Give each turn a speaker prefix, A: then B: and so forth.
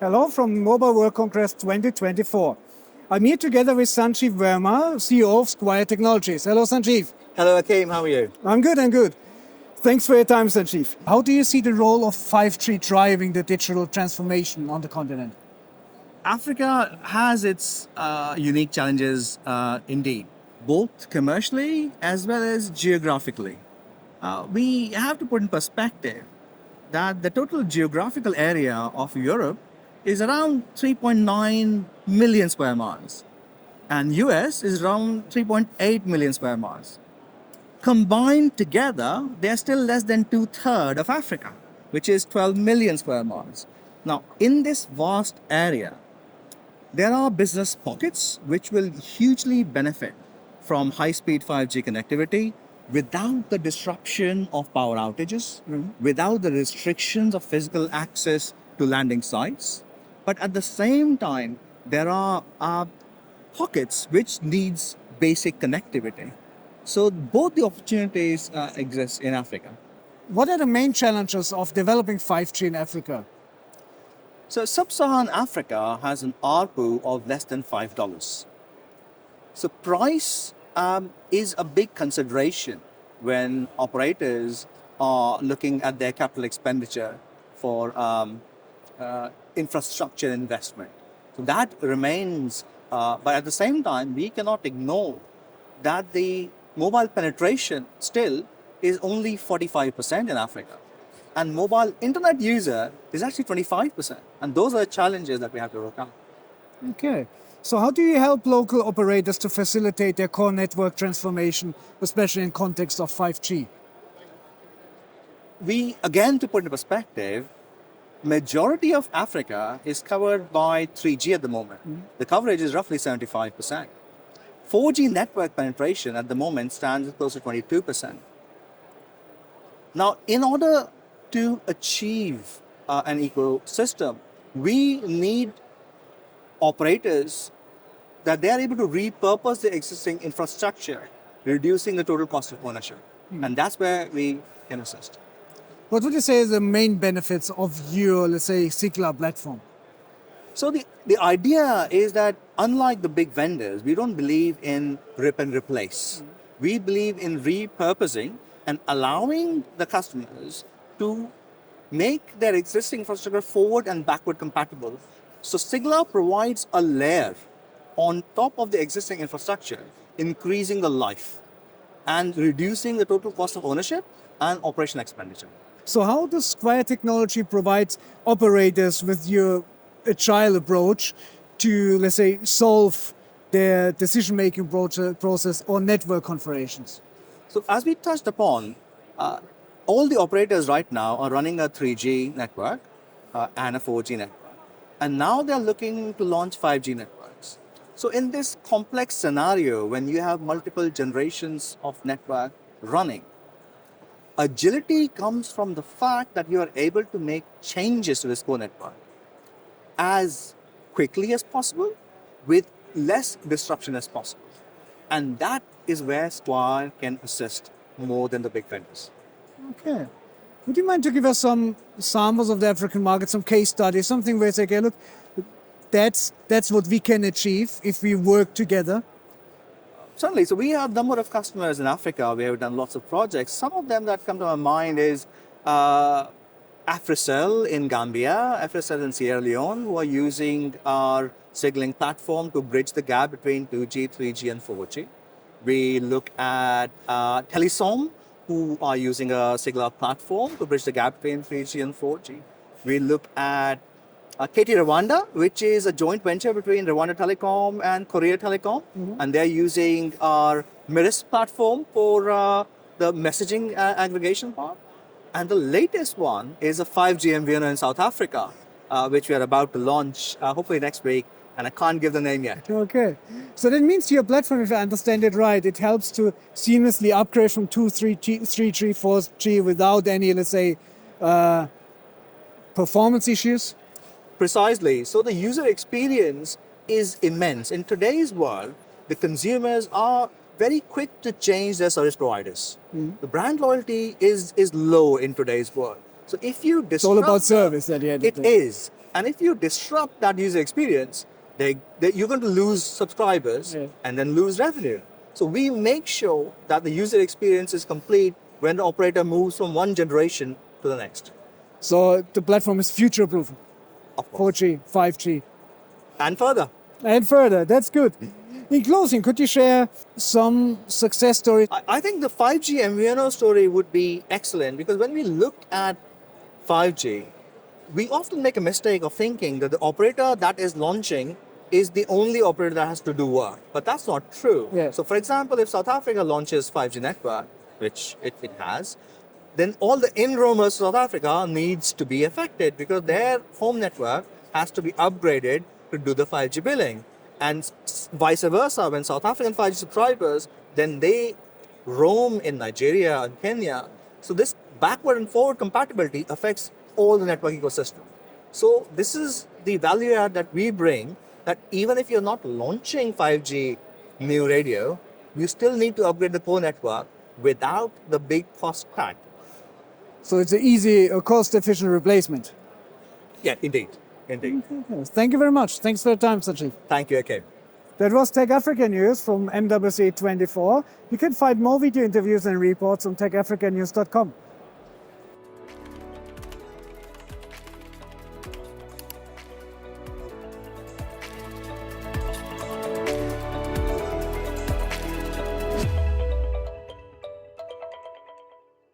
A: Hello from Mobile World Congress 2024. I'm here together with Sanjeev Verma, CEO of Squire Technologies. Hello, Sanjeev.
B: Hello, Akeem. How are you?
A: I'm good. Thanks for your time, Sanjeev. How do you see the role of 5G driving the digital transformation on the continent?
B: Africa has its unique challenges indeed, both commercially as well as geographically. We have to put in perspective that the total geographical area of Europe is around 3.9 million square miles, and US is around 3.8 million square miles. Combined together, they're still less than two-thirds of Africa, which is 12 million square miles. Now, in this vast area, there are business pockets which will hugely benefit from high-speed 5G connectivity without the disruption of power outages, without the restrictions of physical access to landing sites. But at the same time, there are pockets which needs basic connectivity. So both the opportunities exist in Africa.
A: What are the main challenges of developing 5G in Africa?
B: So sub-Saharan Africa has an ARPU of less than $5. So price is a big consideration when operators are looking at their capital expenditure for infrastructure investment. So that remains, but at the same time, we cannot ignore that the mobile penetration still is only 45% in Africa. And mobile internet user is actually 25%. And those are the challenges that we have to overcome.
A: Okay. So how do you help local operators to facilitate their core network transformation, especially in context of 5G?
B: We, again, to put in perspective, majority of Africa is covered by 3G at the moment. The coverage is roughly 75%. 4G network penetration at the moment stands at close to 22%. Now, in order to achieve an ecosystem, we need operators that they are able to repurpose the existing infrastructure, reducing the total cost of ownership. And that's where we can assist.
A: What would you say is the main benefits of your, let's say, Sigla platform?
B: So the idea is that unlike the big vendors, we don't believe in rip and replace. We believe in repurposing and allowing the customers to make their existing infrastructure forward and backward compatible. So Sigla provides a layer on top of the existing infrastructure, increasing the life and reducing the total cost of ownership and operation expenditure.
A: So how does Squire Technology provide operators with your agile approach to, let's say, solve their decision-making process or network configurations?
B: So as we touched upon, all the operators right now are running a 3G network and a 4G network. And now they're looking to launch 5G networks. So in this complex scenario, when you have multiple generations of network running, agility comes from the fact that you are able to make changes to this core network as quickly as possible with less disruption as possible. And that is where Squire can assist more than the big vendors.
A: Okay. Would you mind to give us some samples of the African market, some case studies, something where you say, okay, look, that's what we can achieve if we work together?
B: Certainly. So we have a number of customers in Africa. We have done lots of projects. Some of them that come to my mind is Africell in Gambia, Africell in Sierra Leone, who are using our signaling platform to bridge the gap between 2G, 3G, and 4G. We look at Telesom, who are using a Sigla platform to bridge the gap between 3G and 4G. We look at KT Rwanda, which is a joint venture between Rwanda Telecom and Korea Telecom, and they're using our Miris platform for the messaging aggregation part. And the latest one is a 5G MVNO in South Africa, which we are about to launch hopefully next week, and I can't give the name yet.
A: Okay. So that means your platform, if I understand it right, it helps to seamlessly upgrade from 2, 3G, 4G without any, let's say, performance issues?
B: Precisely. So the user experience is immense. In today's world, the consumers are very quick to change their service providers. The brand loyalty is low in today's world. So if you disrupt,
A: It's all about service at the end of
B: it
A: the day.
B: is, and if you disrupt that user experience, you're going to lose subscribers
A: Yeah.
B: and then lose revenue. So we make sure that the user experience is complete when the operator moves from one generation to the next.
A: So the platform is future-proof,
B: Of course.
A: 4G, 5G,
B: And further.
A: and further. That's good. In closing, could you share some success stories?
B: I think the 5G MVNO story would be excellent because when we look at 5G, we often make a mistake of thinking that the operator that is launching is the only operator that has to do work. But that's not true.
A: Yeah.
B: So, for example, if South Africa launches 5G network, which it has, then all the in-roamers to South Africa needs to be affected because their home network has to be upgraded to do the 5G billing. And vice versa, when South African 5G subscribers, then they roam in Nigeria and Kenya. So this backward and forward compatibility affects all the network ecosystem. So this is the value add that we bring, that even if you're not launching 5G new radio, you still need to upgrade the core network without the big cost tag.
A: So it's an easy, cost-efficient replacement.
B: Yeah, indeed. Indeed.
A: Yes. Thank you very much. Thanks for your time, Sanjeev.
B: Thank you, AK.
A: That was Tech Africa News from MWC 24. You can find more video interviews and reports on techafricanews.com.